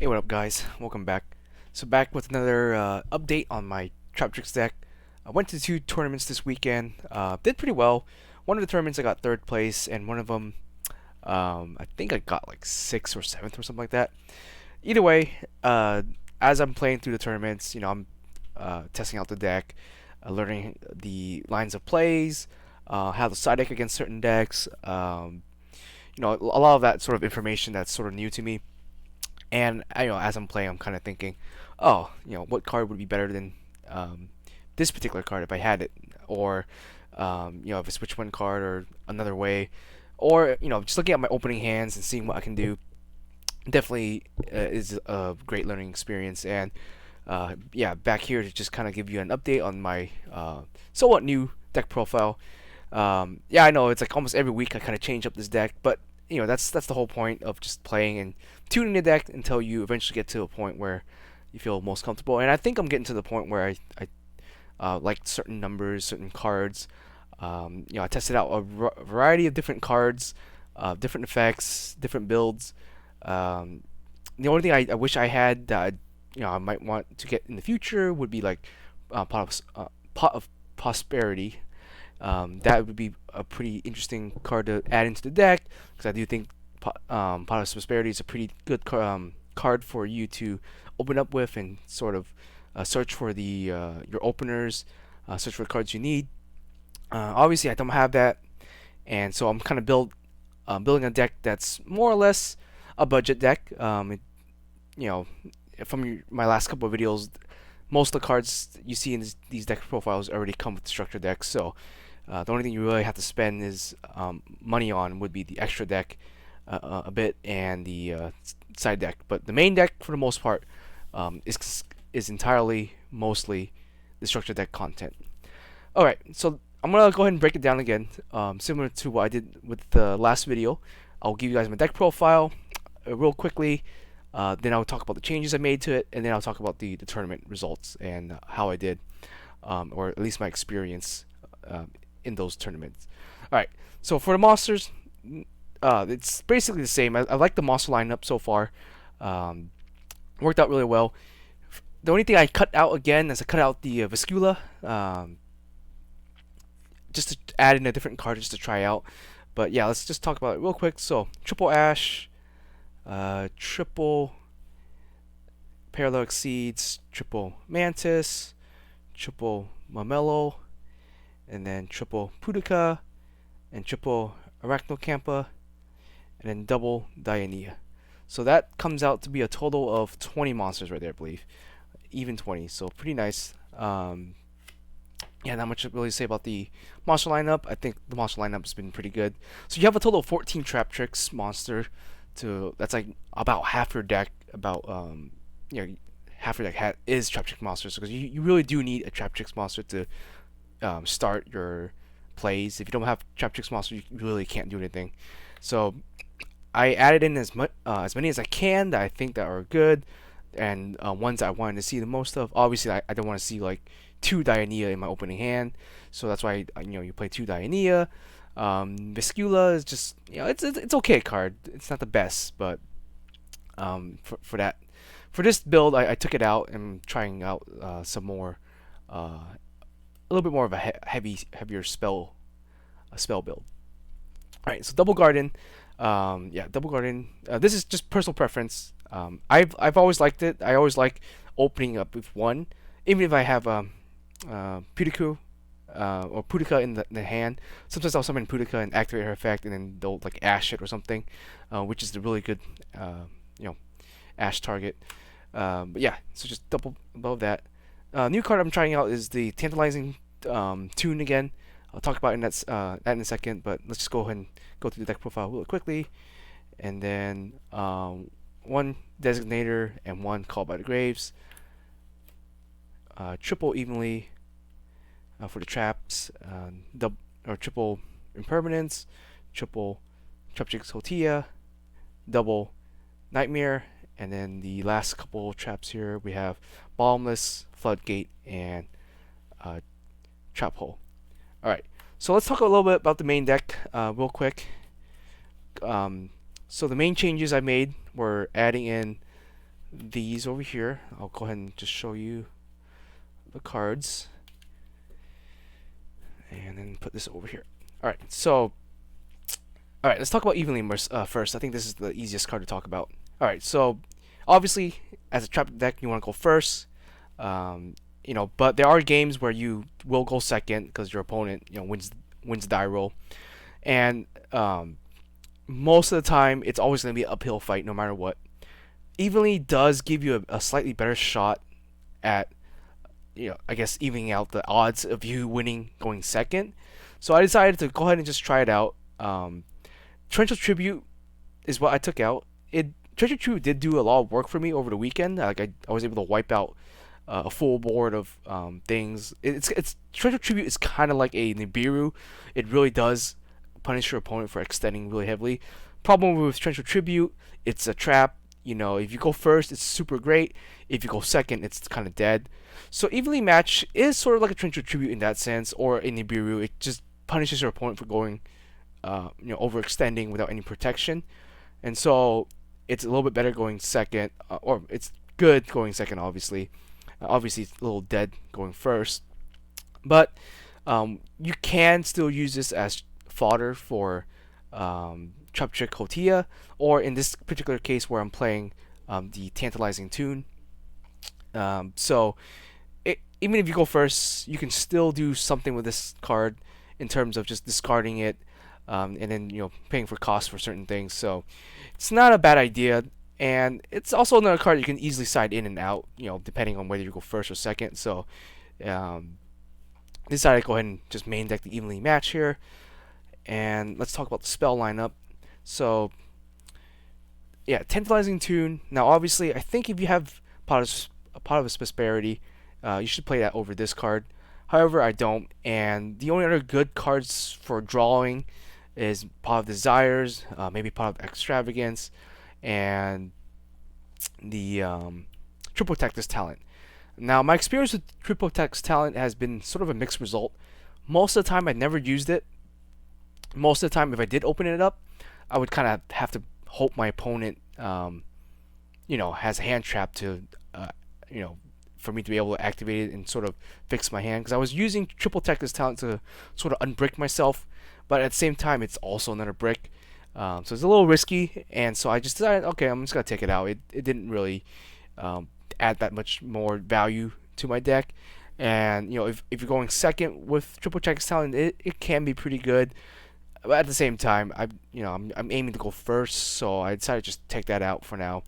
Hey, what up, guys? Welcome back. So back with another update on my Traptrix deck. I went to two tournaments this weekend. Did pretty well. One of the tournaments I got third place, and one of them I think I got like sixth or seventh or something like that. Either way, as I'm playing through the tournaments, I'm testing out the deck, learning the lines of plays, how to side deck against certain decks. A lot of that sort of information that's sort of new to me. And as I'm playing, I'm kind of thinking, oh, what card would be better than this particular card if I had it, or if I switch one card or another way, or just looking at my opening hands and seeing what I can do. Definitely is a great learning experience. And yeah, back here to just kind of give you an update on my somewhat new deck profile. Yeah, I know it's like almost every week I kind of change up this deck, but that's the whole point of just playing and tuning the deck until you eventually get to a point where you feel most comfortable. And I think I'm getting to the point where I like certain numbers, certain cards. I tested out a variety of different cards, different effects, different builds. Um, the only thing I wish I had that I might want to get in the future would be like pot of prosperity. That would be a pretty interesting card to add into the deck because I do think Pot of Prosperity is a pretty good card for you to open up with and sort of search for the your openers, search for the cards you need. Obviously, I don't have that, and so I'm kind of building a deck that's more or less a budget deck. You know, from my last couple of videos, most of the cards you see in these deck profiles already come with the structure decks. So the only thing you really have to spend is money on would be the extra deck a bit and the side deck. But the main deck, for the most part, is entirely mostly the structure deck content. All right, so I'm gonna go ahead and break it down again, similar to what I did with the last video. I'll give you guys my deck profile real quickly. Then I'll talk about the changes I made to it, and then I'll talk about the tournament results and how I did, or at least my experience in those tournaments. All right, so for the monsters, it's basically the same. I like the monster lineup so far. Um, Worked out really well. The only thing I cut out again is I cut out the Viscula, just to add in a different card just to try out. But yeah, let's just talk about it real quick. So triple Ash, triple Parallel Exceeds, triple Mantis, triple Mamelo, and then triple Pudica, and triple Arachnocampa, and then double Diania. So that comes out to be a total of 20 monsters right there, I believe. Even 20, so pretty nice. Yeah, not much to really say about the monster lineup. I think the monster lineup has been pretty good. So you have a total of 14 Traptrix monster. That's like about half your deck. Half your deck is Traptrix monsters because you really do need a Traptrix monster to start your plays. If you don't have Traptrix monster, you really can't do anything. So I added in as many as I can that I think that are good, and ones that I wanted to see the most of. Obviously, I don't want to see like two Diania in my opening hand, so that's why you play two Diania. Viscula is just it's okay card. It's not the best, but for this build, I took it out and trying out some more, a little bit more of a heavier spell build. All right, so double garden. Yeah, double garden. This is just personal preference. I've always liked it. I always like opening up with one, even if I have Pudiku or Pudica in the hand. Sometimes I'll summon Pudica and activate her effect, and then they'll like Ash it or something, which is the really good Ash target. But yeah, so just double above that. New card I'm trying out is the Tantalizing Tune again. I'll talk about that in a second, but let's just go ahead and go through the deck profile really quickly. And then one Designator and one Call by the Graves. Triple Evenly for the traps, triple Impermanence, triple Traptrix Hotia, double Nightmare, and then the last couple traps here we have Boundless, Floodgate, and Trap Hole. Alright, so let's talk a little bit about the main deck real quick. So the main changes I made were adding in these over here. I'll go ahead and just show you the cards, and then put this over here. All right, so let's talk about evenly first. I think this is the easiest card to talk about. All right, so obviously as a trap deck, you want to go first. But there are games where you will go second because your opponent, wins the die roll, and most of the time it's always going to be an uphill fight no matter what. Evenly does give you a slightly better shot at, I guess, evening out the odds of you winning going second. So I decided to go ahead and just try it out. Torrential Tribute is what I took out. Torrential Tribute did do a lot of work for me over the weekend. Like I was able to wipe out a full board of things. It's Torrential Tribute is kind of like a Nibiru. It really does punish your opponent for extending really heavily. Problem with Torrential Tribute, it's a trap. If you go first, it's super great. If you go second, it's kind of dead. So Evenly Match is sort of like a Torrential Tribute in that sense, or a Nibiru. It just punishes your opponent for going, overextending without any protection, and so it's a little bit better going second, or it's good going second. Obviously it's a little dead going first, but you can still use this as fodder for Traptrix Hotia, or in this particular case where I'm playing the Tantalizing Tune. So even if you go first, you can still do something with this card in terms of just discarding it, and then paying for costs for certain things. So it's not a bad idea, and it's also another card you can easily side in and out, depending on whether you go first or second. So decided to go ahead and just main deck the Evenly Match here, and let's talk about the spell lineup. So yeah, Tantalizing Tune. Now obviously, I think if you have Pot of Prosperity, you should play that over this card. However, I don't, and the only other good cards for drawing is Pot of Desires, maybe Pot of Extravagance, and the Triple Tactus Talent. Now, my experience with Triple Tactus Talent has been sort of a mixed result. Most of the time, I never used it. Most of the time, if I did open it up, I would kind of have to hope my opponent, has a hand trap to, for me to be able to activate it and sort of fix my hand. Because I was using Triple Tactus Talent to sort of unbrick myself, but at the same time, it's also another brick. So it's a little risky, and so I just decided, okay, I'm just gonna take it out. It didn't really add that much more value to my deck, and if you're going second with Triple Tactus Talent, it can be pretty good. But at the same time, I'm aiming to go first, so I decided to just take that out for now.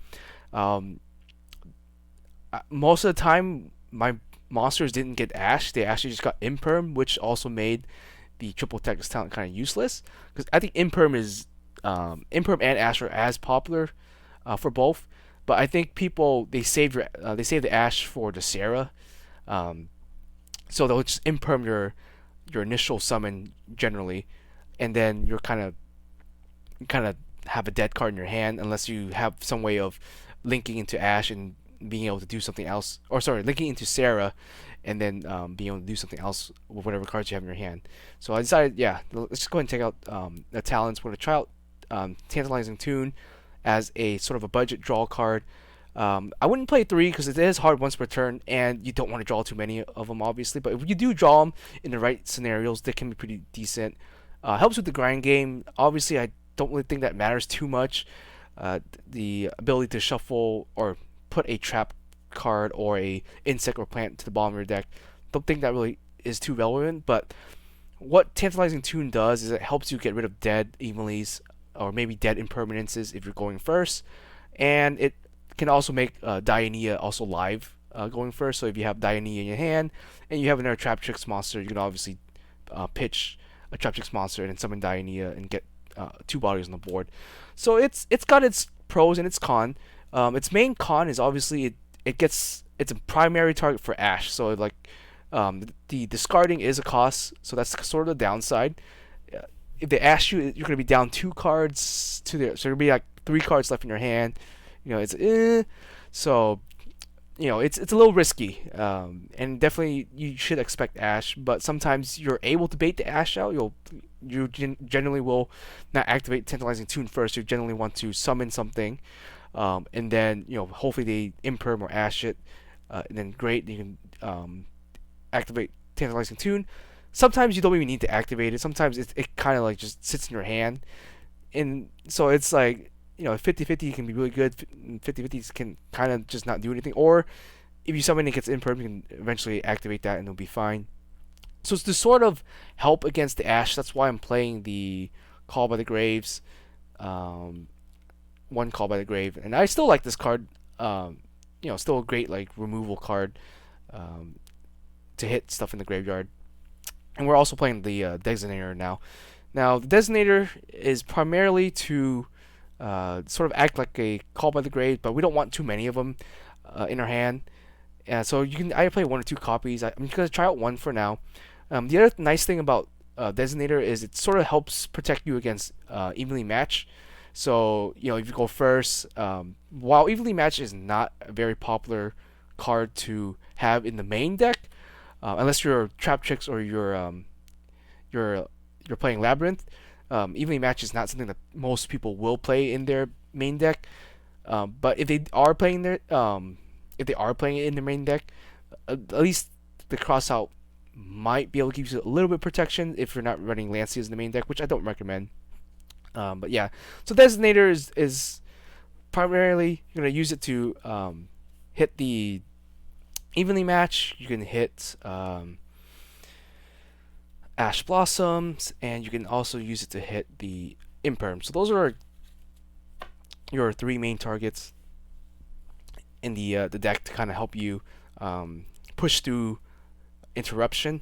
Most of the time, my monsters didn't get Ash; they actually just got Imperm, which also made the Triple Tactus Talent kind of useless. Because I think Imperm and Ash are as popular for both, but I think people they save the Ash for the Sarah, so they'll just Imperm your initial summon generally, and then you're kind of have a dead card in your hand unless you have some way of linking into Ash and being able to do something else, or sorry, linking into Sarah and then being able to do something else with whatever cards you have in your hand. So I decided, yeah, let's just go ahead and take out the talents. We're going to try out Tantalizing Tune as a sort of a budget draw card. I wouldn't play 3 because it is hard once per turn, and you don't want to draw too many of them, obviously. But if you do draw them in the right scenarios, they can be pretty decent. Helps with the grind game. Obviously, I don't really think that matters too much. The ability to shuffle or put a trap card or a insect or plant to the bottom of your deck, don't think that really is too relevant. But what Tantalizing Tune does is it helps you get rid of dead Evenlies or maybe dead impermanences if you're going first, and it can also make Diania also live going first. So if you have Diania in your hand and you have another Traptrix monster, you can obviously pitch a Traptrix monster and then summon Diania and get 2 bodies on the board. So it's got its pros and its con. Its main con is obviously it's a primary target for Ash. So like the discarding is a cost, so that's sort of the downside. If they ash you, you're going to be down 2 cards to there, so there'll be like 3 cards left in your hand. It's so it's a little risky, and definitely you should expect Ash. But sometimes you're able to bait the Ash out. You generally will not activate Tantalizing Tune first. You generally want to summon something. and then hopefully they imperm or ash it, and then great, you can activate Tantalizing Tune. Sometimes you don't even need to activate it. Sometimes it kind of like just sits in your hand, and so it's like 50-50 can be really good. 50-50 can kind of just not do anything, or if you summon it gets imperm, you can eventually activate that and it'll be fine. So it's to sort of help against the Ash. That's why I'm playing the Call by the Graves, um, one Call by the Grave, and I still like this card. Still a great like removal card um, to hit stuff in the graveyard. And we're also playing the Designator now. Now the Designator is primarily to sort of act like a Call by the Grave, but we don't want too many of them in our hand. So you can either play one or two copies. I'm just gonna try out one for now. The other nice thing about Designator is it sort of helps protect you against evenly match. So if you go first, while evenly match is not a very popular card to have in the main deck, unless you're Traptrix or you're playing Labyrinth, evenly match is not something that most people will play in their main deck. But if they are playing it in their main deck, at least the crossout might be able to give you a little bit of protection if you're not running Lancias in the main deck, which I don't recommend. But yeah, so Designator is primarily you're gonna use it to hit the evenly match. You can hit Ash Blossoms, and you can also use it to hit the Imperm. So those are your three main targets in the deck to kind of help you push through interruption.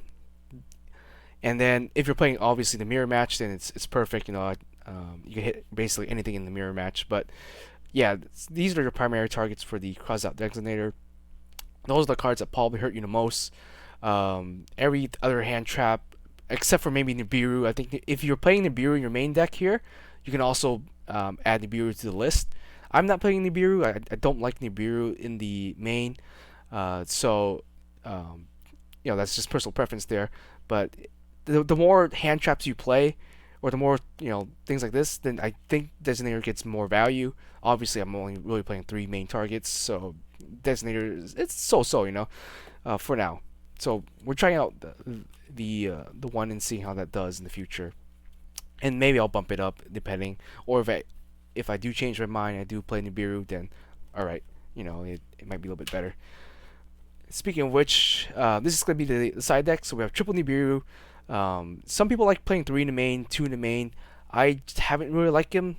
And then if you're playing obviously the mirror match, then it's perfect. You can hit basically anything in the mirror match. But yeah, these are your primary targets for the Crossout Designator. Those are the cards that probably hurt you the most. Every other hand trap, except for maybe Nibiru. I think if you're playing Nibiru in your main deck here, you can also add Nibiru to the list. I'm not playing Nibiru. I don't like Nibiru in the main. So that's just personal preference there. But the more hand traps you play, or the more things like this, then I think Designator gets more value. Obviously, I'm only really playing three main targets, so Designator it's so for now. So we're trying out the one and seeing how that does in the future, and maybe I'll bump it up depending, or if I do change my mind, I do play Nibiru, then all right, it might be a little bit better. Speaking of which, this is going to be the side deck. So we have triple Nibiru. Some people like playing 3 in the main, 2 in the main. I haven't really liked him.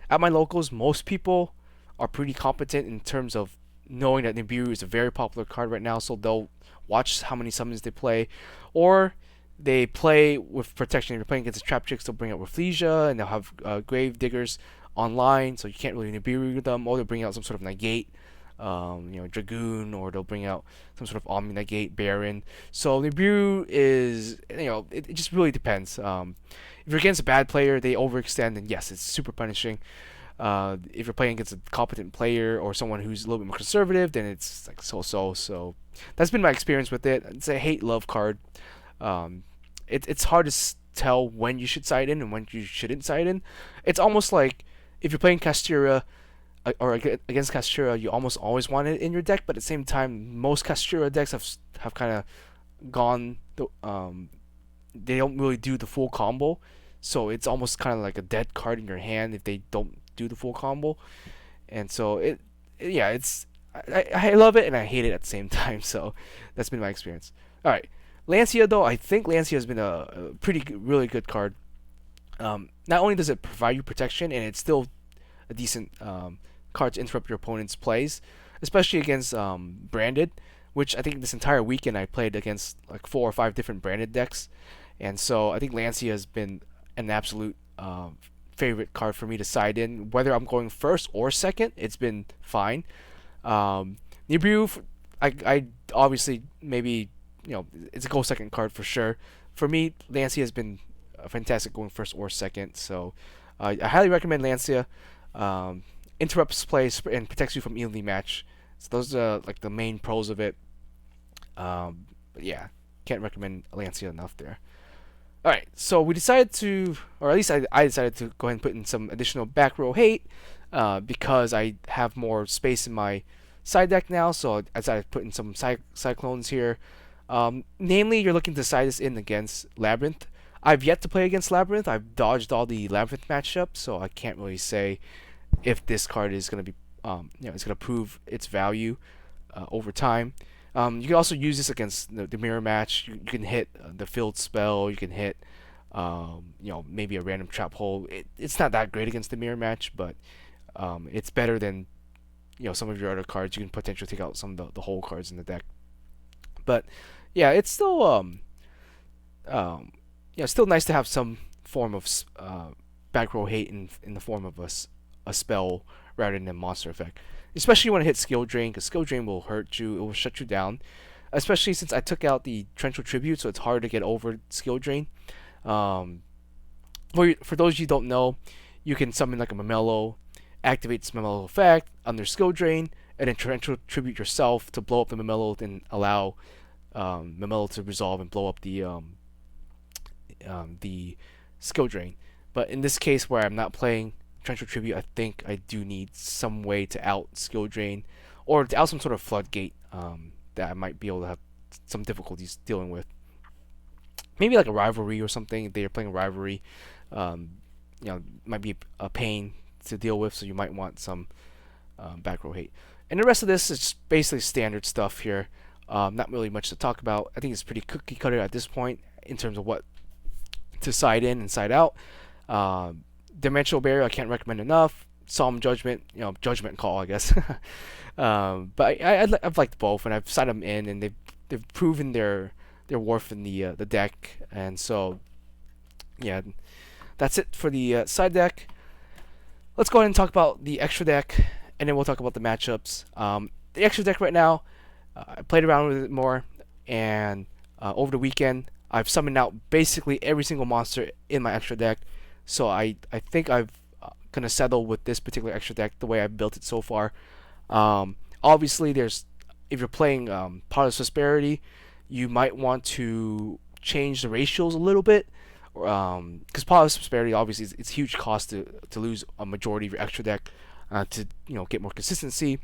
At my locals, most people are pretty competent in terms of knowing that Nibiru is a very popular card right now, so they'll watch how many summons they play, or they play with protection. If you're playing against the Traptrix, they'll bring out Rafflesia, and they'll have Grave Diggers online, so you can't really Nibiru them, or they'll bring out some sort of negate. Dragoon, or they'll bring out some sort of Omni Negate Baron. So Nibiru is, it just really depends. If you're against a bad player, they overextend, and yes, it's super punishing. If you're playing against a competent player or someone who's a little bit more conservative, then it's like so. So that's been my experience with it. It's a hate-love card. It's hard to tell when you should side in and when you shouldn't side in. It's almost like if you're playing Castira, or against Kastura, you almost always want it in your deck, but at the same time, most Kastura decks have kind of gone. They don't really do the full combo, so it's almost kind of like a dead card in your hand if they don't do the full combo. And so I love it and I hate it at the same time. So that's been my experience. All right, Lancia though, I think Lancia has been a really good card. Not only does it provide you protection, and it's still a decent card to interrupt your opponent's plays, especially against branded, which I think this entire weekend I played against like 4 or 5 different branded decks, and so I think Lancia has been an absolute favorite card for me to side in. Whether I'm going first or second, it's been fine. Nibiru, I obviously maybe it's a go second card for sure. For me, Lancia has been fantastic going first or second, so I highly recommend Lancia. Interrupts plays and protects you from evenly match. So those are like the main pros of it. But yeah, can't recommend Lancia enough there. Alright, so we decided to, or at least I decided to go ahead and put in some additional back row hate. because I have more space in my side deck now. So as I put in some cyclones here, namely you're looking to side this in against Labyrinth. I've yet to play against Labyrinth. I've dodged all the Labyrinth matchups, so I can't really say if this card is going to be, it's going to prove its value over time. You can also use this against the mirror match. You can hit the field spell. You can hit, maybe a random trap hole. It's not that great against the mirror match, but it's better than some of your other cards. You can potentially take out some of the whole cards in the deck. But yeah, it's still still nice to have some form of back row hate in the form of a spell rather than a monster effect. Especially when it hits skill drain, because skill drain will hurt you. It will shut you down. Especially since I took out the torrential tribute, so it's hard to get over skill drain. Um, for those of you who don't know, you can summon like a Mamelo, activate this Mamelo effect under skill drain, and then torrential tribute yourself to blow up the Mamelo and allow Mamelo to resolve and blow up the skill drain. But in this case, where I'm not playing torrential tribute, I think I do need some way to out skill drain, or to out some sort of floodgate that I might be able to have some difficulties dealing with. Maybe like a rivalry or something. If they're playing a rivalry, might be a pain to deal with. So you might want some back row hate. And the rest of this is basically standard stuff here. Not really much to talk about. I think it's pretty cookie cutter at this point in terms of what to side in and side out. Dimensional Barrier I can't recommend enough. Solemn Judgment, Judgment Call, I guess. But I've liked both, and I've sided them in, and they've proven their worth in the deck, and so yeah, that's it for the side deck. Let's go ahead and talk about the extra deck, and then we'll talk about the matchups. The extra deck right now, I played around with it more, and over the weekend I've summoned out basically every single monster in my extra deck. So I think I've gonna settle with this particular extra deck the way I've built it so far. Obviously, if you're playing Pot of Prosperity, you might want to change the ratios a little bit, because Pot of Prosperity obviously it's huge cost to lose a majority of your extra deck to get more consistency.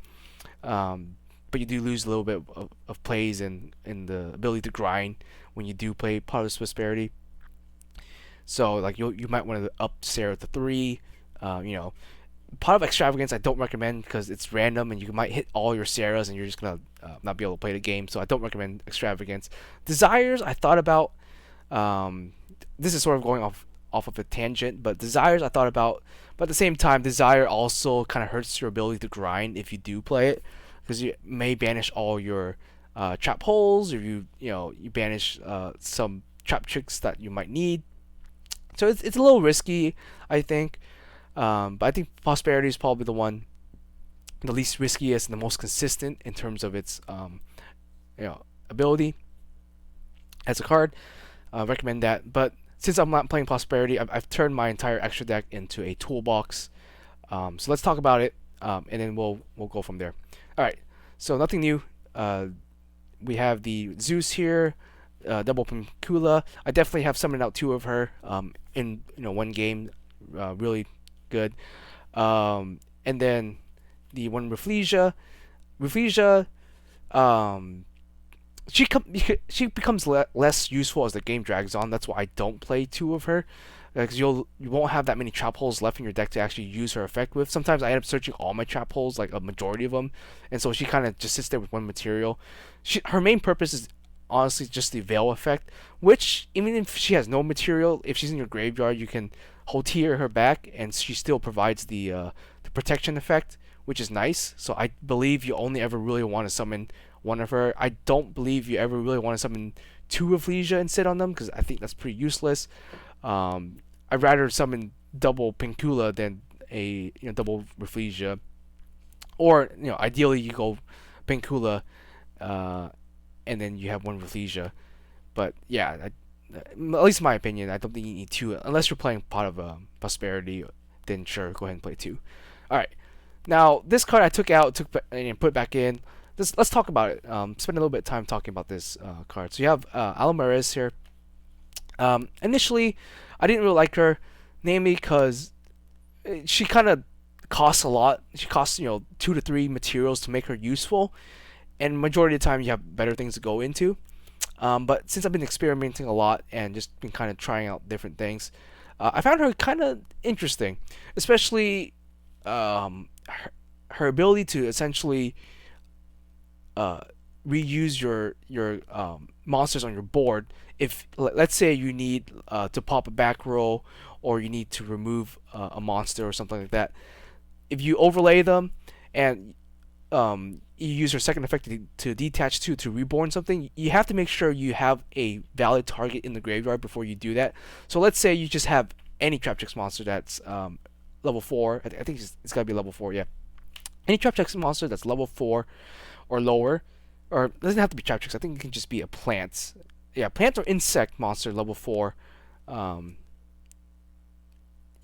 But you do lose a little bit of plays and the ability to grind when you do play Pot of Prosperity. So like you might want to up Sarah to 3. Pot of Extravagance I don't recommend because it's random and you might hit all your Sarahs and you're just gonna not be able to play the game. So I don't recommend Extravagance. Desires I thought about. This is sort of going off of a tangent, but Desires I thought about. But at the same time, Desire also kind of hurts your ability to grind if you do play it, because you may banish all your trap holes, or you banish some Traptrix that you might need. So it's a little risky, I think. But I think Prosperity is probably the least riskiest and the most consistent in terms of its ability as a card. Recommend that. But since I'm not playing Prosperity, I've turned my entire extra deck into a toolbox. So let's talk about it, and then we'll go from there. All right. So nothing new. We have the Zeus here. Double Pincula. I definitely have summoned out 2 of her in one game, really good. And then the one Rafflesia. She becomes less useful as the game drags on. That's why I don't play 2 of her, because you won't have that many trap holes left in your deck to actually use her effect with. Sometimes I end up searching all my trap holes, like a majority of them, and so she kind of just sits there with one material. Her main purpose is honestly just the Veil effect, which even if she has no material, if she's in your graveyard, you can Hotier her back, and she still provides the protection effect, which is nice. So I believe you only ever really want to summon one of her. I don't believe you ever really want to summon 2 of Lesia and sit on them, because I think that's pretty useless. I'd rather summon double Pincula than a double Rafflesia, or ideally you go Pincula, and then you have one Rafflesia. But yeah, at least in my opinion, I don't think you need 2 unless you're playing Pot of Prosperity. Then sure, go ahead and play 2. All right. Now this card I took out, and put back in. Let's talk about it. Spend a little bit of time talking about this card. So you have Alamaris here. Initially, I didn't really like her, namely because she kind of costs a lot. She costs 2 to 3 materials to make her useful, and majority of the time you have better things to go into. But since I've been experimenting a lot and just been kind of trying out different things, I found her kind of interesting, especially her ability to essentially uh, reuse your monsters on your board. If let's say you need to pop a back row, or you need to remove a monster or something like that, if you overlay them and you use your second effect to detach two to reborn something, you have to make sure you have a valid target in the graveyard before you do that. So let's say you just have any Traptrix monster that's level 4. I think it's gotta be level 4, yeah. Any Traptrix monster that's level 4 or lower, or it doesn't have to be Traptrix, I think it can just be a plant. Yeah, plant or insect monster level 4. Um,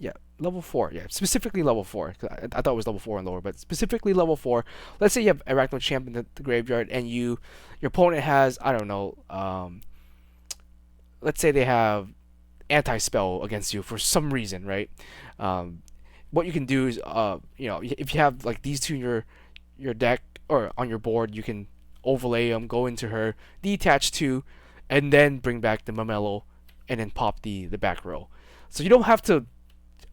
yeah, level 4. Yeah, specifically level 4. I thought it was level 4 and lower, but specifically level 4. Let's say you have Arachno Champ in the graveyard, and your opponent has, I don't know, let's say they have anti-spell against you for some reason, right? Um, what you can do is, if you have like these two in your deck or on your board, you can overlay them, go into her, detach two, and then bring back the Mamelo, and then pop the back row. So you don't have to.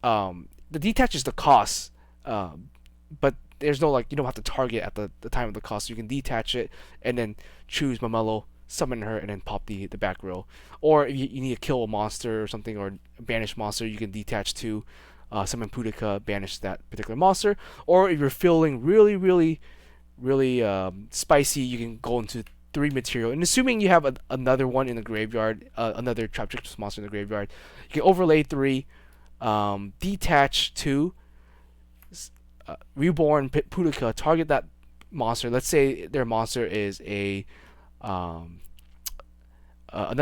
The detach is the cost, but there's no, like, you don't have to target at the time of the cost. So you can detach it and then choose Mamelo, summon her, and then pop the back row. Or if you need to kill a monster or something, or banish monster, you can detach two, summon Pudica, banish that particular monster. Or if you're feeling really, really, really spicy, you can go into 3 material. And assuming you have another one in the graveyard, another Traptrix monster in the graveyard, you can overlay 3, detach 2, reborn Pudica, target that monster. Let's say their monster is another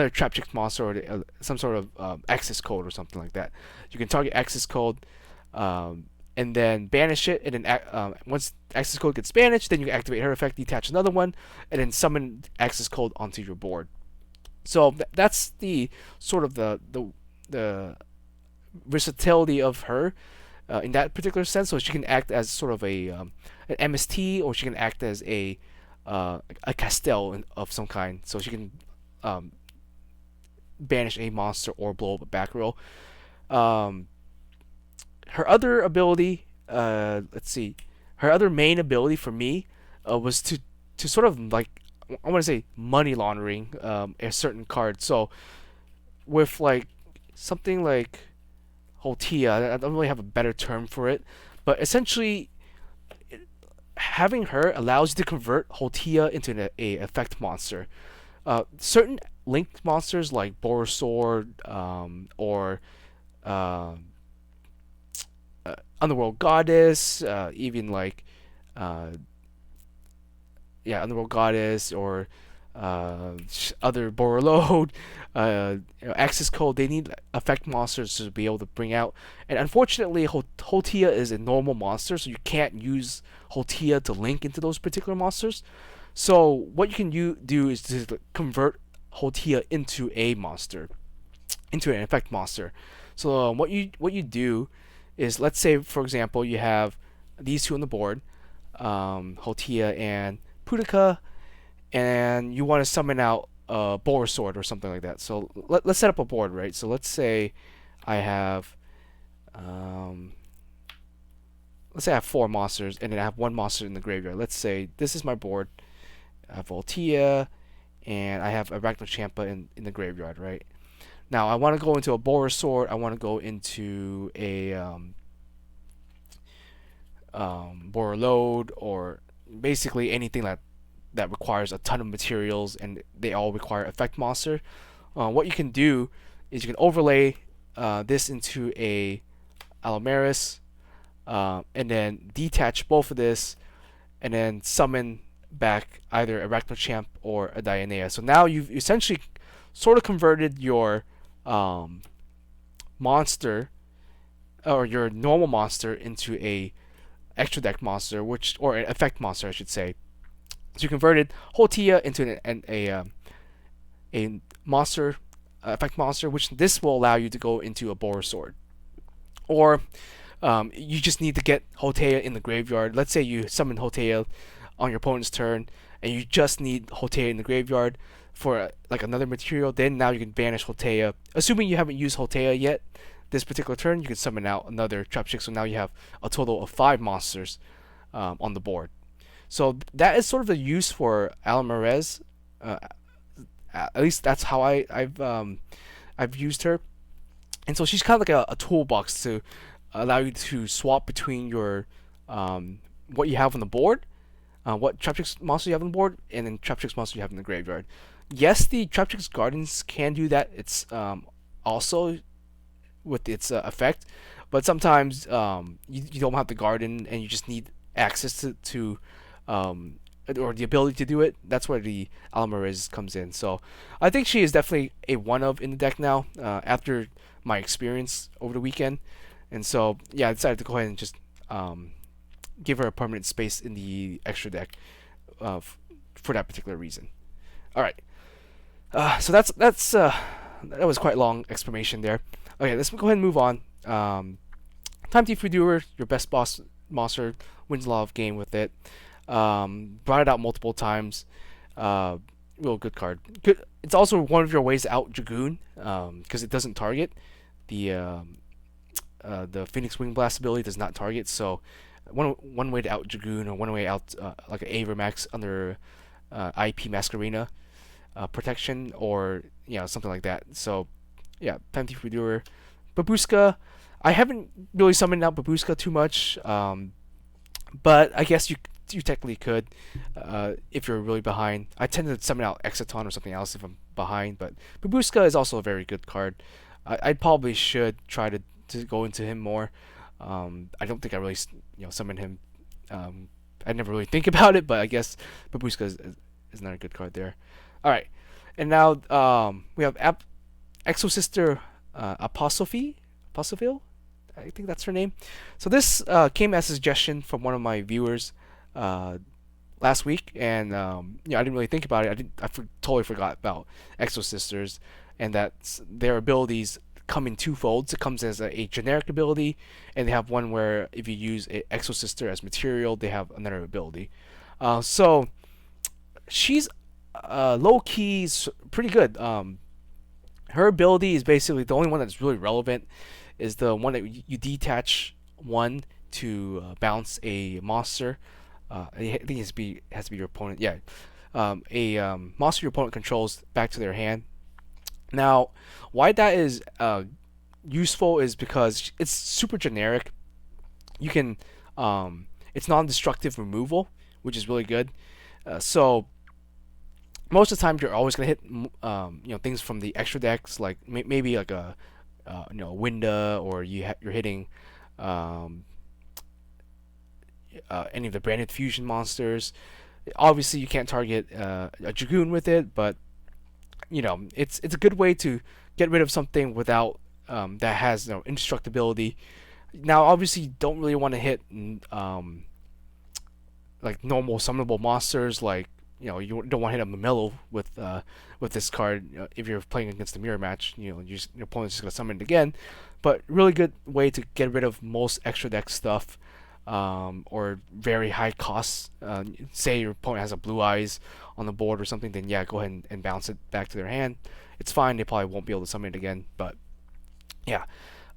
Traptrix monster, or some sort of access code or something like that. You can target access code, and then banish it, and then once access code gets banished, then you can activate her effect, detach another one, and then summon access code onto your board. So that's the sort of the versatility of her in that particular sense. So she can act as sort of an MST, or she can act as a Castell of some kind. So she can banish a monster or blow up a back row. Her other ability, let's see, her other main ability for me was to sort of, like, I want to say money laundering a certain card. So with like something like Holtia, I don't really have a better term for it, but essentially having her allows you to convert Holtia into a effect monster. Certain linked monsters like Borisword, or uh, Underworld Goddess, even like uh, Underworld Goddess, or other Borreload, Access Code, they need effect monsters to be able to bring out. And unfortunately, Holtia is a normal monster, so you can't use Holtia to link into those particular monsters. So what you can do is to convert Holtia into a monster, into an effect monster. So what you do is, let's say for example you have these two on the board, Holtia and Pudica, and you want to summon out Borisword or something like that. So let's set up a board, right? So let's say I have let's say I have 4 monsters, and then I have 1 monster in the graveyard. Let's say this is my board. I have Voltia, and I have Arachnochampa in the graveyard, right? Now I want to go into a Borisword. I want to go into a Borreload, or basically anything that requires a ton of materials, and they all require effect monster. What you can do is you can overlay this into a Alomaris, and then detach both of this, and then summon back either Arachnochamp or a Dionea. So now you've essentially sort of converted your monster, or your normal monster, into a extra deck monster, or an effect monster, I should say. So you converted Holtia into a monster, effect monster, which this will allow you to go into a Borisword. Or You just need to get Hotea in the graveyard. Let's say you summon Hotea on your opponent's turn, and you just need Hotea in the graveyard for like another material. Then now you can banish Hotea. Assuming you haven't used Hotea yet, this particular turn, you can summon out another Traptrix. So now you have a total of 5 monsters on the board. So that is sort of the use for Alamarez. Uh, at least that's how I've used her. And so she's kind of like a toolbox to allow you to swap between your what you have on the board, what Traptrix monster you have on the board, and then Traptrix monster you have in the graveyard. Yes, the Traptrix Gardens can do that. It's also with its effect, but sometimes you don't have the garden and you just need access to or the ability to do it. That's where the Almariz comes in. So I think she is definitely a one of in the deck now after my experience over the weekend. And so yeah, I decided to go ahead and just give her a permanent space in the extra deck for that particular reason. All right. So that was quite a long explanation there. Okay, let's go ahead and move on. Time Thief Redoer, your best boss monster, wins a lot of game with it. Brought it out multiple times. Real good card. Good. It's also one of your ways to out Dragoon because it doesn't target. The Phoenix Wing Blast ability does not target. So one way to out Dragoon or one way out like an Avermax under IP Masquerena protection or something like that. So yeah, Time Thief Redoer. Babushka, I haven't really summoned out Babushka too much, but I guess you technically could if you're really behind. I tend to summon out Exciton or something else if I'm behind, but Babushka is also a very good card. I probably should try to go into him more. I don't think I really summon him. I never really think about it, but I guess Babushka is another good card there. All right, and now we have Exosister Apostle, I think that's her name. So this came as a suggestion from one of my viewers last week, and I didn't really think about it. Totally forgot about Exosisters, and that their abilities come in two folds. It comes as a generic ability, and they have one where if you use an Exosister as material, they have another ability. So she's low key pretty good. Her ability is basically the only one that's really relevant is the one that you detach one to bounce a monster. I think it has to be your opponent. Yeah, a monster your opponent controls back to their hand. Now, why that is useful is because it's super generic. You can it's non-destructive removal, which is really good. So most of the time you're always gonna hit things from the extra decks, like maybe like a Winda, or you're hitting any of the branded fusion monsters. Obviously you can't target a Dragoon with it, but it's a good way to get rid of something without that has indestructibility. Now obviously you don't really want to hit like normal summonable monsters, like you don't want to hit a Mamelo with this card. If you're playing against a mirror match, your opponent's just gonna summon it again. But really good way to get rid of most extra deck stuff, or very high costs. Say your opponent has a Blue Eyes on the board or something, then yeah, go ahead and bounce it back to their hand. It's fine. They probably won't be able to summon it again, but yeah.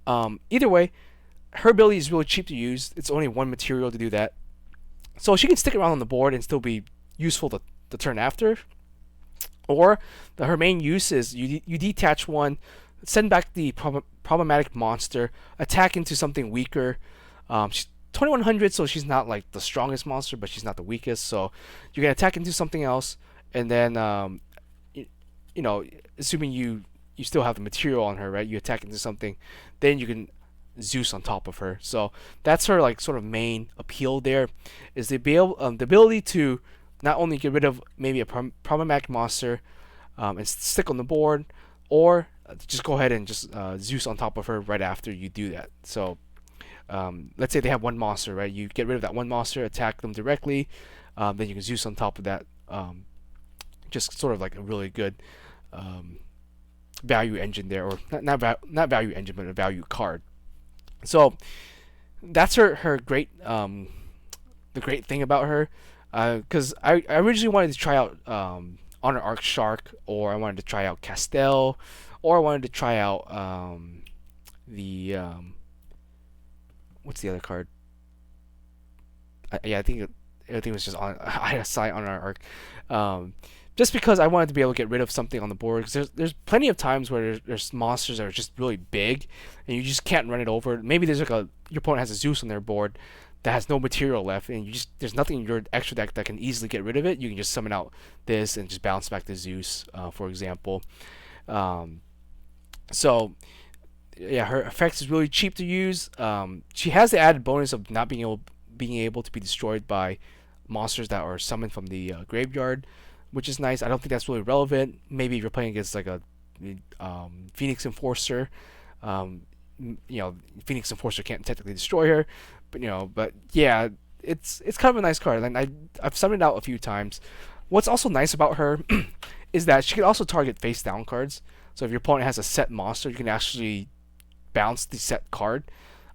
Either way, her ability is really cheap to use. It's only one material to do that, so she can stick around on the board and still be useful the turn after. Or her main use is you detach one, send back the problematic monster, attack into something weaker. She's 2100, so she's not like the strongest monster, but she's not the weakest. So you can attack into something else, and then assuming you still have the material on her, right? You attack into something, then you can Zeus on top of her. So that's her like sort of main appeal there, is the ability to not only get rid of maybe a problematic monster and stick on the board, or just go ahead and just Zeus on top of her right after you do that. So let's say they have one monster, right? You get rid of that one monster, attack them directly, then you can Zeus on top of that. Just sort of like a really good value engine there, or not value engine, but a value card. So That's her great the great thing about her, because I originally wanted to try out Honor Arc Shark, or I wanted to try out Castell, or I wanted to try out the what's the other card? Yeah, I think it was just on ISI on our arc. Um, just because I wanted to be able to get rid of something on the board. Because there's plenty of times where there's monsters that are just really big, and you just can't run it over. Maybe there's like your opponent has a Zeus on their board that has no material left, and there's nothing in your extra deck that can easily get rid of it. You can just summon out this and just bounce back the Zeus, for example. Um, so yeah, her effects is really cheap to use. She has the added bonus of not being able to be destroyed by monsters that are summoned from the graveyard, which is nice. I don't think that's really relevant. Maybe if you're playing against like a Phoenix Enforcer, um, Phoenix Enforcer can't technically destroy her, but yeah, it's kind of a nice card, and I've summoned it out a few times. What's also nice about her is that she can also target face down cards. So if your opponent has a set monster, you can actually bounce the set card.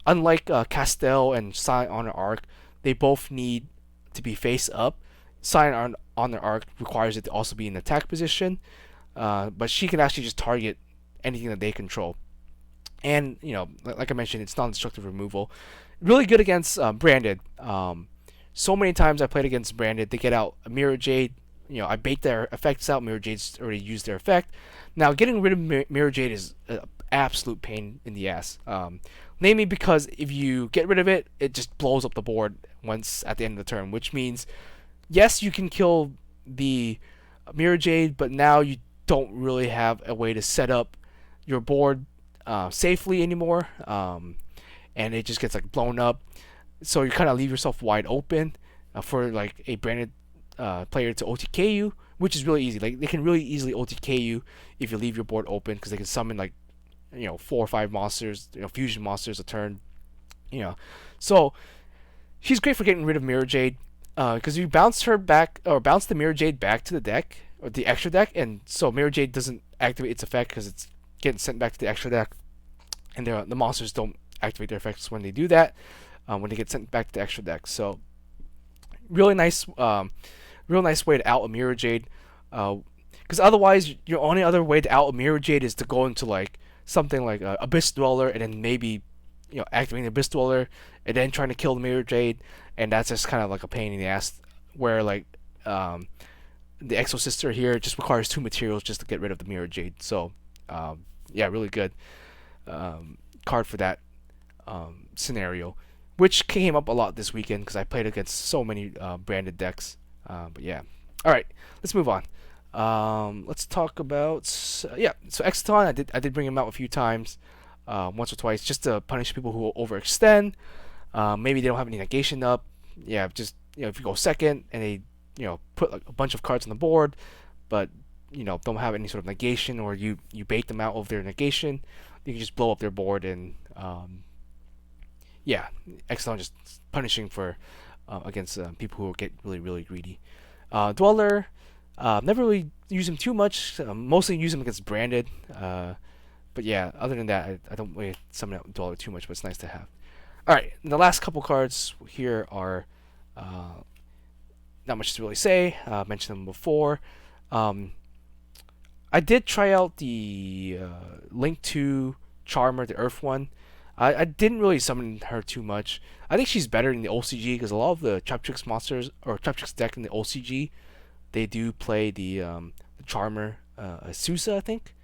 Unlike Castell and Silent Honor Arc, they both need to be face up. Silent Honor Arc requires it to also be in attack position, but she can actually just target anything that they control. And like I mentioned, it's non-destructive removal. Really good against Branded. So many times I played against Branded, they get out a Mirror Jade. I bait their effects out. Mirror Jade's already used their effect. Now, getting rid of Mirror Jade is an absolute pain in the ass. Namely because if you get rid of it, it just blows up the board once at the end of the turn, which means, yes, you can kill the Mirror Jade, but now you don't really have a way to set up your board safely anymore, and it just gets like blown up. So you kind of leave yourself wide open for like a Branded player to OTK you, which is really easy. Like they can really easily OTK you if you leave your board open, because they can summon like 4 or 5 monsters, fusion monsters a turn. So she's great for getting rid of Mirror Jade, because you bounce her back, or bounce the Mirror Jade back to the deck, or the extra deck, and so Mirror Jade doesn't activate its effect because it's getting sent back to the extra deck, and the monsters don't activate their effects when they do that, when they get sent back to the extra deck. So really nice, real nice way to out a Mirror Jade, because otherwise your only other way to out a Mirror Jade is to go into like something like Abyss Dweller, and then maybe activating the Abyss Dweller, and then trying to kill the Mirror Jade, and that's just kind of like a pain in the ass. Where like the Exo Sister here just requires 2 materials just to get rid of the Mirror Jade. So yeah, really good card for that scenario, which came up a lot this weekend because I played against so many Branded decks. But yeah, all right, let's move on. Let's talk about yeah. So Exaton, I did bring him out a few times, once or twice, just to punish people who overextend. Maybe they don't have any negation up. Yeah, just if you go second and they put like a bunch of cards on the board, but don't have any sort of negation, or you bait them out of their negation, you can just blow up their board, and yeah, Exaton just punishing for against people who get really greedy. Dweller. Never really use him too much. Mostly use him against Branded. But yeah, other than that, I don't really summon out Dweller too much, but it's nice to have. Alright, the last couple cards here are not much to really say. I mentioned them before. I did try out the Link 2 Charmer, the Earth one. I didn't really summon her too much. I think she's better in the OCG because a lot of the Traptrix monsters, or Traptrix deck in the OCG, they do play the Charmer, Susa, I think.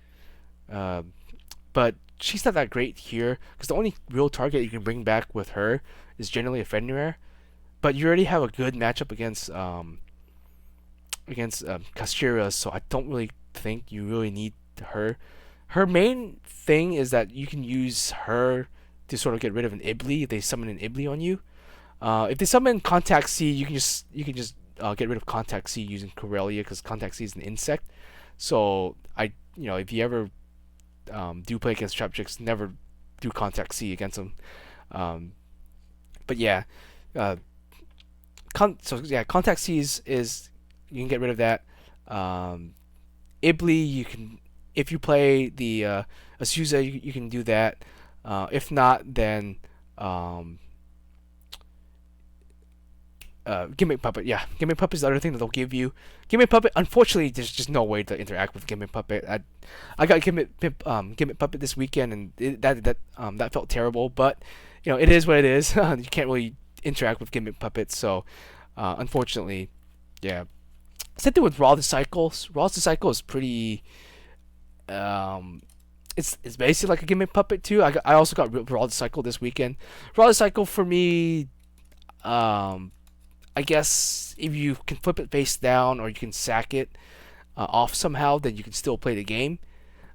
But she's not that great here because the only real target you can bring back with her is generally a Fenrir. But you already have a good matchup against Kashira, so I don't really think you really need her. Her main thing is that you can use her to sort of get rid of an Ibli if they summon an Ibli on you. If they summon Contact C, you can just get rid of Contact C using Corellia, because Contact C is an insect. So if you ever do play against Traptrix, never do Contact C against them. But yeah, Contact C is you can get rid of that. Ibli, you can, if you play the Asusa, you can do that. If not, then Gimmick Puppet. Yeah, Gimmick Puppet is the other thing that they'll give you. Gimmick Puppet. Unfortunately, there's just no way to interact with Gimmick Puppet. I got Gimmick Puppet this weekend, and that felt terrible. But it is what it is. You can't really interact with Gimmick Puppet, so unfortunately, yeah. Same thing with Raw the Cycles. Raw the Cycle is pretty. Um, it's basically like a Gimmick Puppet too. I also got Raw the Cycle this weekend. Raw the Cycle for me. Um, I guess if you can flip it face down or you can sack it off somehow, then you can still play the game.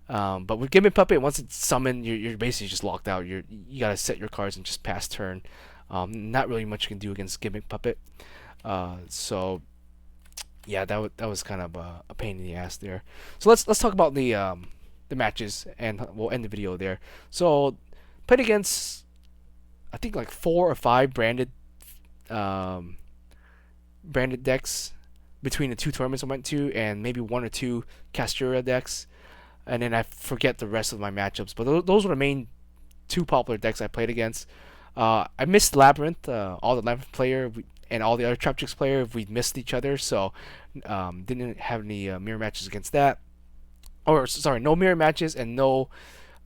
But with Gimmick Puppet, once it's summoned, you're basically just locked out. You gotta set your cards and just pass turn. Not really much you can do against Gimmick Puppet. So yeah, that was kind of a pain in the ass there. So let's talk about the matches, and we'll end the video there. So played against, I think, like 4 or 5 um, branded decks between the 2 tournaments I went to, and maybe 1 or 2 Castoria decks, and then I forget the rest of my matchups. But those were the main 2 popular decks I played against. I missed Labyrinth. All the Labyrinth player and all the other Traptrix player, we missed each other, so didn't have any mirror matches against that. Or sorry, no mirror matches and no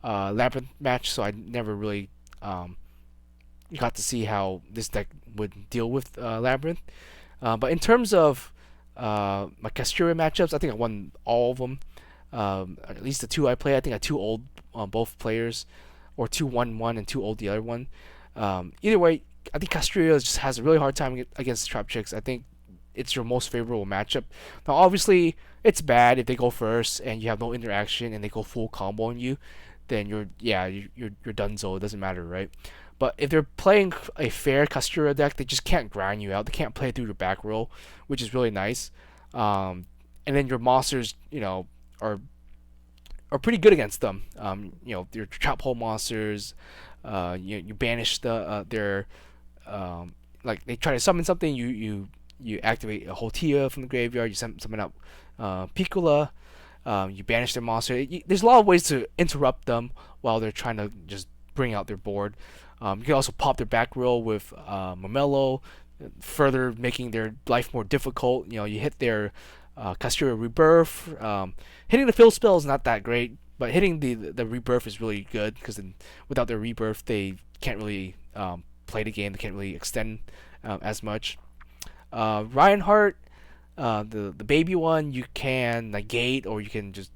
Labyrinth match, so I never really got to see how this deck would deal with Labyrinth. But in terms of my Castoria matchups, I think I won all of them. At least the 2 I played. I think I 2 old both players, or 2 won one and 2 old the other one. Either way, I think Castoria just has a really hard time against Traptrix. I think it's your most favorable matchup. Now, obviously, it's bad if they go first and you have no interaction and they go full combo on you. Then you're donezo. It doesn't matter, right? But if they're playing a fair Castoria deck, they just can't grind you out. They can't play through your back row, which is really nice. And then your monsters, are pretty good against them. Your trap hole monsters. You banish their like they try to summon something. You activate a Hotia from the graveyard. You summon up Piccola. You banish their monster. There's a lot of ways to interrupt them while they're trying to just bring out their board. You can also pop their back row with Momelo, further making their life more difficult. You hit their Castoria Rebirth. Hitting the fill spell is not that great, but hitting the Rebirth is really good, because without their Rebirth, they can't really play the game. They can't really extend as much. Reinhardt, the baby one, you can negate, or you can just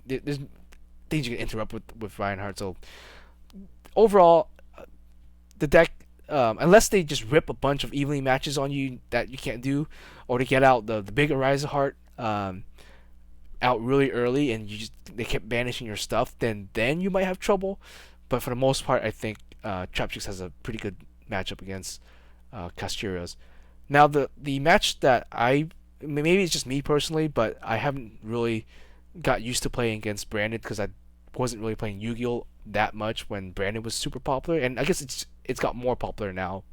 there's things you can interrupt with Reinhardt. So overall, the deck, unless they just rip a bunch of evenly matches on you that you can't do, or to get out the big Horizon Heart out really early, and they kept banishing your stuff, then you might have trouble. But for the most part, I think Traptrix has a pretty good matchup against Castorias. Now the match that maybe it's just me personally, but I haven't really got used to playing against Branded, because I wasn't really playing Yu-Gi-Oh that much when Branded was super popular, and I guess it's got more popular now.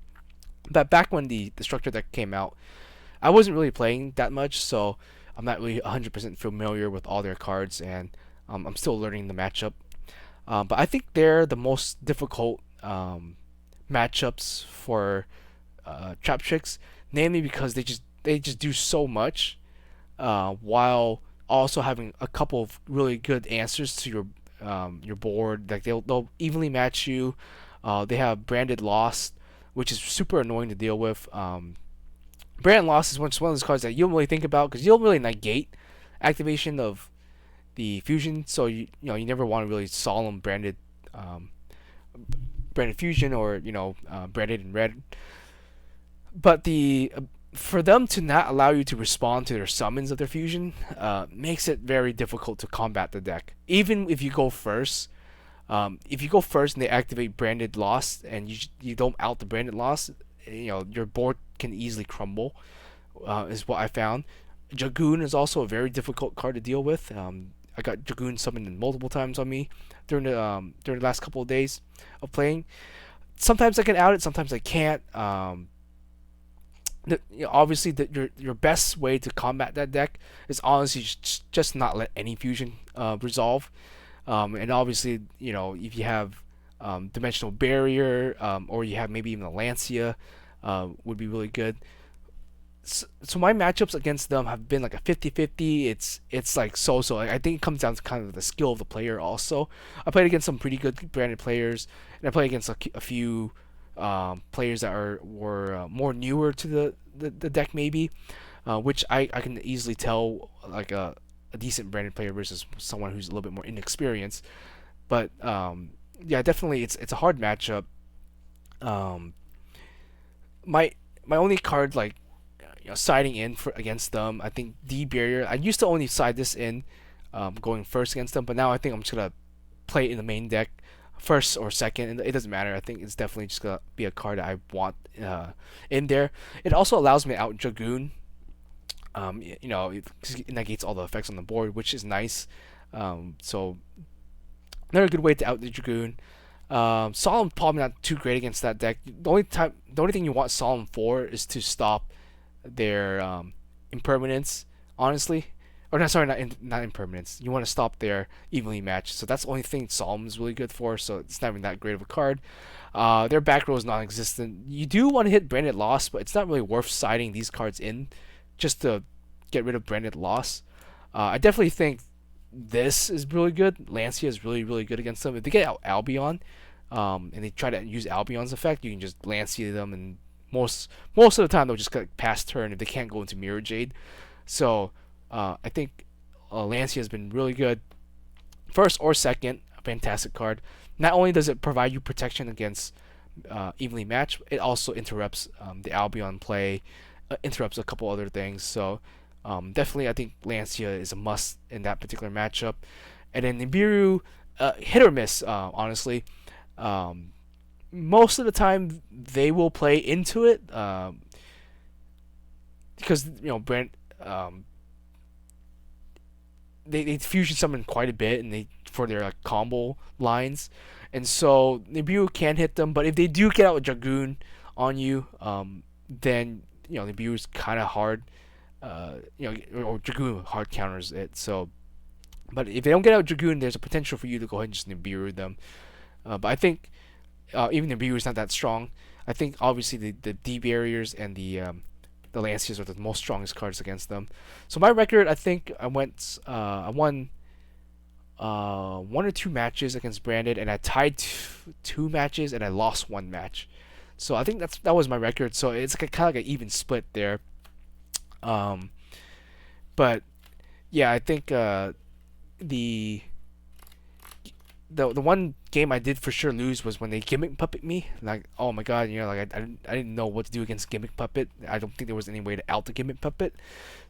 But back when the structure deck came out, I wasn't really playing that much, so I'm not really 100% familiar with all their cards, and I'm still learning the matchup. But I think they're the most difficult matchups for Traptrix, namely because they just do so much, while also having a couple of really good answers to your board. Like they'll evenly match you. They have Branded Lost, which is super annoying to deal with. Branded Lost is one of those cards that you don't really think about, because you don't really negate activation of the fusion, so you never want to really solemn branded fusion, or branded in red. But for them to not allow you to respond to their summons of their fusion makes it very difficult to combat the deck. Even if you go first, and they activate Branded Lost, and you don't out the Branded Lost, your board can easily crumble. Is what I found. Dragoon is also a very difficult card to deal with. I got Dragoon summoned multiple times on me during the last couple of days of playing. Sometimes I can out it, sometimes I can't. Obviously, your best way to combat that deck is honestly just not let any fusion resolve. And obviously, if you have Dimensional Barrier, or you have maybe even a Lancia, would be really good. So my matchups against them have been like a 50-50. It's like so. I think it comes down to kind of the skill of the player also. I played against some pretty good branded players, and I played against a few players that were more newer to the deck maybe, which I can easily tell like a decent branded player versus someone who's a little bit more inexperienced. But yeah, definitely it's a hard matchup. Um, my my only card like siding in for against them. I think D barrier. I used to only side this in, going first against them, but now I think I'm just gonna play it in the main deck, first or second, and it doesn't matter. I think it's definitely just gonna be a card that I want in there. It also allows me to out Dragoon. It negates all the effects on the board, which is nice. So another good way to out the Dragoon. Solemn probably not too great against that deck. The only thing you want Solemn for is to stop their impermanence, honestly. Or not, sorry, not impermanence. You want to stop their evenly matched. So that's the only thing Solemn is really good for. So it's not even that great of a card. Their back row is non-existent. You do want to hit Branded Loss, but it's not really worth siding these cards in just to get rid of Branded Loss. I definitely think this is really good. Lancia is really, really good against them. If they get out Albion, and they try to use Albion's effect, you can just Lancia them, and most of the time they'll just like pass turn if they can't go into Mirror Jade. So I think Lancia has been really good. First or second, a fantastic card. Not only does it provide you protection against evenly matched, it also interrupts the Albion play, interrupts a couple other things. So definitely, I think Lancia is a must in that particular matchup. And then Nibiru, hit or miss, honestly. Um, Most of the time, they will play into it because Brand they fusion summon quite a bit, and they for their like combo lines, and so Nibiru can hit them. But if they do get out with Dragoon on you, then Nibiru's kind of hard. Or Dragoon hard counters it. So, but if they don't get out Dragoon, there's a potential for you to go ahead and just Nibiru them. But I think even Nibiru is not that strong. I think obviously the D barriers and the Lanciers are the most strongest cards against them. So my record, I think I won one or two matches against Branded, and I tied two matches, and I lost one match. So I think that was my record. So it's like kind of like an even split there. Um, but yeah, I think the the one game I did for sure lose was when they gimmick puppet me. Like, oh my god, like I didn't know what to do against gimmick puppet. I don't think there was any way to out the gimmick puppet.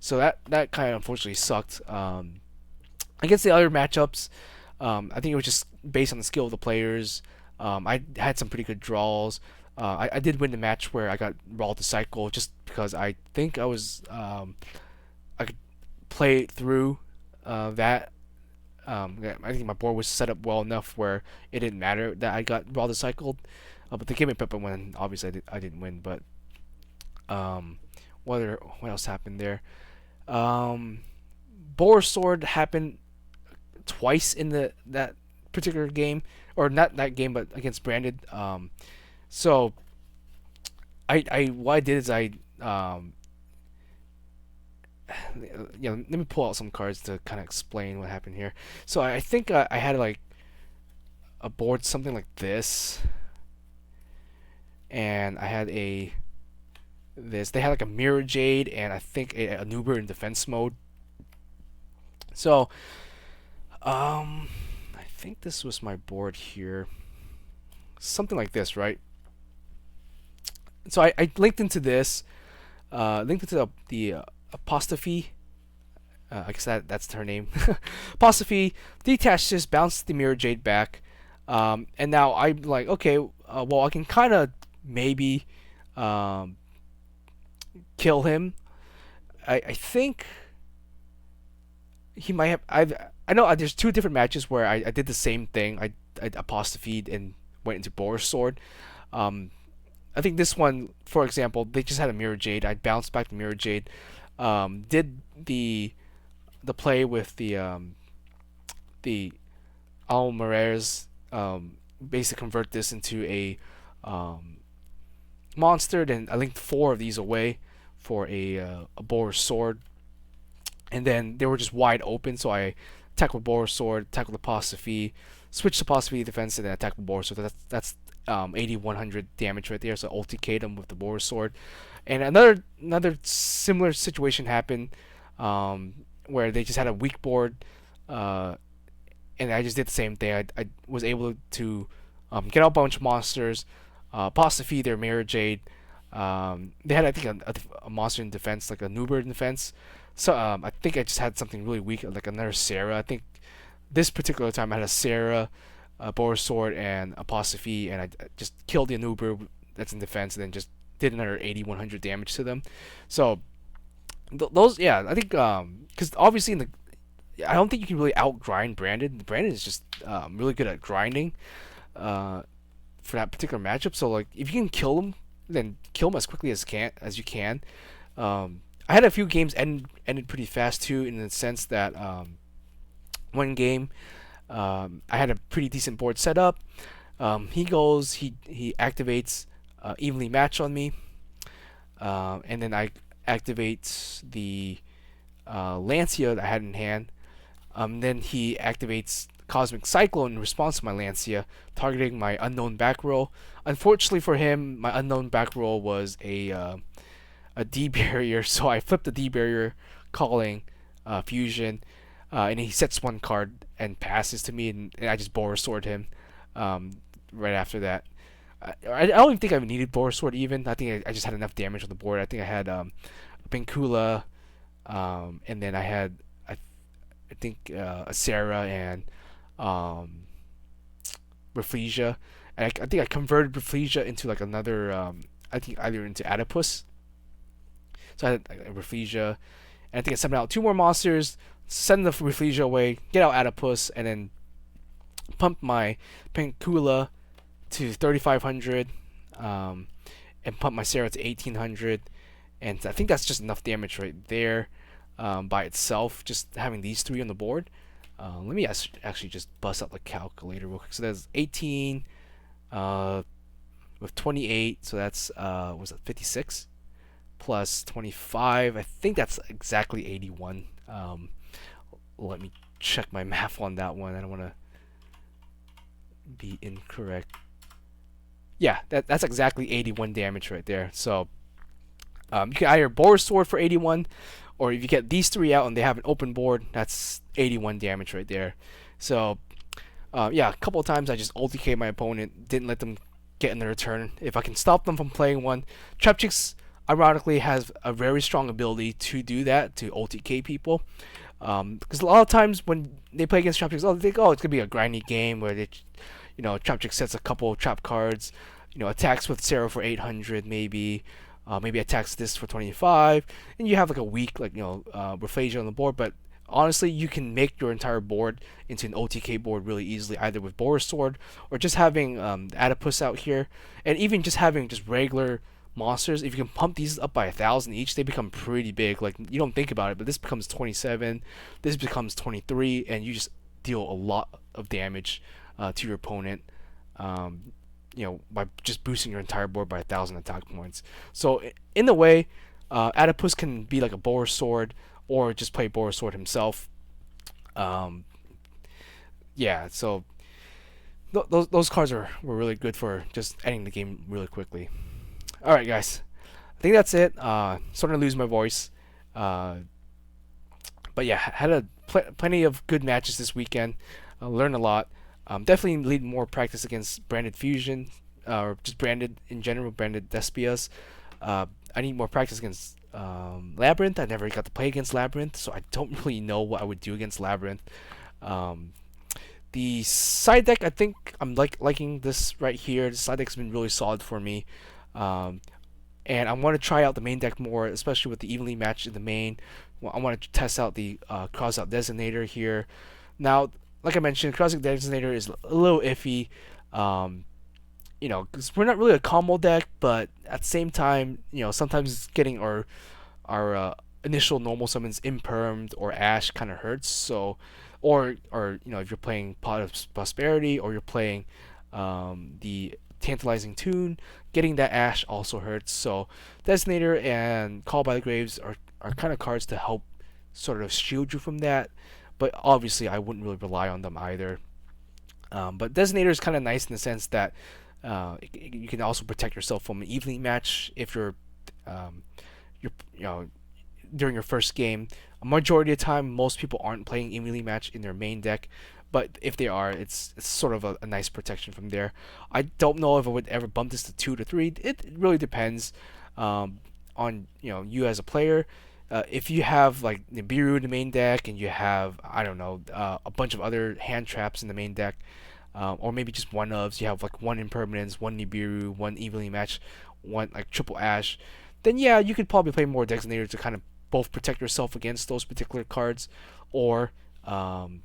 So that kind of unfortunately sucked. Against the other matchups, I think it was just based on the skill of the players. I had some pretty good draws. I did win the match where I got Raw to cycle just because I think I could play through that. I think my board was set up well enough where it didn't matter that I got Raw to cycled. But the gimmick puppet win, obviously I didn't win. But what else happened there? Boar Sword happened twice in that particular game, or not that game, but against Branded. So I what I did is let me pull out some cards to kind of explain what happened here. So I think I had like a board something like this, and I had this. They had like a Mirror Jade, and I think a Nuber in defense mode. So I think this was my board here, something like this, right? So I linked into this, linked into the apostrophe. I guess that's her name. Apostrophe. Detached this, bounced the Mirror Jade back, and now I'm like, okay, well I can kind of maybe kill him. I think he might have. I know there's two different matches where I did the same thing. I apostrophed and went into Boar Sword. I think this one, for example, they just had a Mirror Jade. I bounced back the Mirror Jade. Did the play with the Almares, basically convert this into a monster. Then I linked 4 of these away for a boar sword, and then they were just wide open. So I attack with boar sword, attack with apostrophe, switch to apostrophe defense, and then attack with boar sword. So that's 8100 damage right there. So ulti them with the boar sword. And another similar situation happened, where they just had a weak board, uh, and I just did the same thing. I was able to get out a bunch of monsters, apostrophe their Mirror Jade. They had, I think, a monster in defense, like a Nuber in defense. So I think I just had something really weak, like another Sarah. I think this particular time I had a Sarah, a Boar Sword, and apostrophe, and I just killed the Nuber that's in defense, and then just did another 8100 damage to them. So those, yeah, I think, because obviously in the, I don't think you can really outgrind Brandon. Brandon is just really good at grinding, uh, for that particular matchup. So like, if you can kill him, then kill him as quickly as you can. I had a few games ended pretty fast too, in the sense that one game, I had a pretty decent board set up. He activates evenly match on me, and then I activate the Lancia that I had in hand. Then he activates Cosmic Cyclone in response to my Lancia, targeting my unknown back row. Unfortunately for him, my unknown back row was a D barrier, so I flipped the D barrier, calling fusion, and he sets 1 card and passes to me, and I just Boar Sword him right after that. I don't even think I needed Boar Sword even. I think I just had enough damage on the board. I think I had Pinkula, and then I had I think a Sarah and um, Rafflesia. And I think I converted Rafflesia into like another, I think either into Adipus. So I had like, Rafflesia, and I think I summoned out 2 more monsters, send the Rafflesia away, get out Adipus, and then pump my Pinkula to 3500, and pump my Sarah to 1800. And I think that's just enough damage right there, by itself, just having these 3 on the board. Let me actually just bust out the calculator real quick. So that's 18 with 28, so that's was that 56 plus 25. I think that's exactly 81. Let me check my math on that one. I don't want to be incorrect. Yeah, that's exactly 81 damage right there. So you can either Boar Sword for 81, or if you get these 3 out and they have an open board, that's 81 damage right there. So yeah, a couple of times I just ulti my opponent, didn't let them get in their turn. If I can stop them from playing one, Traptrix ironically has a very strong ability to do that, to ulti people. Because a lot of times when they play against Traptrix, they think, oh, it's gonna be a grindy game where they, Traptrix sets a couple of trap cards, attacks with Sarah for 800 maybe. Maybe attacks this for 25, and you have like a weak, like, Raphasia on the board. But honestly, you can make your entire board into an OTK board really easily, either with Boar Sword or just having Adipus out here, and even just having just regular monsters. If you can pump these up by 1,000 each, they become pretty big. Like, you don't think about it, but this becomes 27, this becomes 23, and you just deal a lot of damage to your opponent. By just boosting your entire board by 1,000 attack points. So in the way, Adipus can be like a Boar Sword, or just play Boar Sword himself. Yeah, so those cards were really good for just ending the game really quickly. All right, guys, I think that's it. Starting to lose my voice, but yeah, had plenty of good matches this weekend. Learned a lot. Definitely need more practice against branded fusion, or just branded in general, branded Despias. I need more practice against Labyrinth. I never got to play against Labyrinth, so I don't really know what I would do against Labyrinth. The side deck, I think I'm liking this right here. The side deck's been really solid for me, and I want to try out the main deck more, especially with the evenly matched in the main. I want to test out the cross-out designator here. Now, like I mentioned, cross-out designator is a little iffy, because we're not really a combo deck, but at the same time, sometimes getting our initial normal summons impermed or ash kind of hurts. So, or if you're playing Pot of Prosperity, or you're playing the tantalizing tune. Getting that Ash also hurts. So Designator and Call by the Graves are kind of cards to help sort of shield you from that. But obviously, I wouldn't really rely on them either. But Designator is kind of nice in the sense that you can also protect yourself from an evening match if um, you're during your first game. A majority of the time, most people aren't playing evenly match in their main deck, but if they are, it's sort of a nice protection from there. I don't know if I would ever bump this to 2 to 3. It really depends on you as a player. If you have like Nibiru in the main deck and you have I don't know a bunch of other hand traps in the main deck, or maybe just one ofs, you have like one Impermanence, one Nibiru, one evenly match, one like triple Ash, then yeah, you could probably play more Designator to kind of both protect yourself against those particular cards, or um,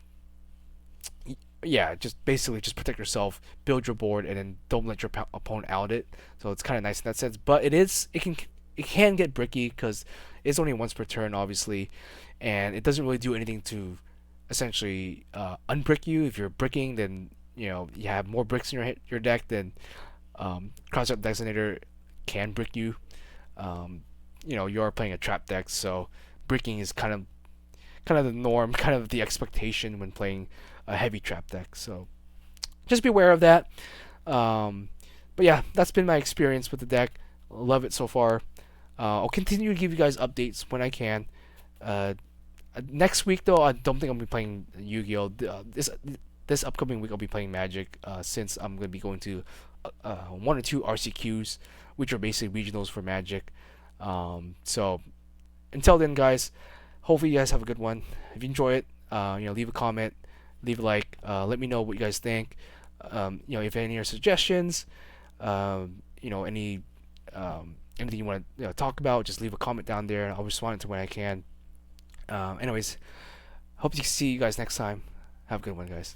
yeah, just basically just protect yourself, build your board, and then don't let your opponent out it. So it's kind of nice in that sense. But it can get bricky because it's only once per turn, obviously, and it doesn't really do anything to essentially unbrick you. If you're bricking, then you have more bricks in your deck. Then Cross-Up Designator can brick you. You are playing a trap deck, so bricking is kind of the norm, kind of the expectation when playing a heavy trap deck. So just be aware of that. Um, but yeah, that's been my experience with the deck. Love it so far. I'll continue to give you guys updates when I can. Uh, Next week though, I don't think I'll be playing Yu-Gi-Oh. This upcoming week I'll be playing Magic, since I'm gonna be going to 1 or 2 RCQs, which are basically regionals for Magic. So until then, guys, hopefully you guys have a good one. If you enjoy it, leave a comment, leave a like, let me know what you guys think. If you have any other suggestions, anything you want to talk about, just leave a comment down there. I'll respond to when I can. Anyways, hope to see you guys next time. Have a good one, guys.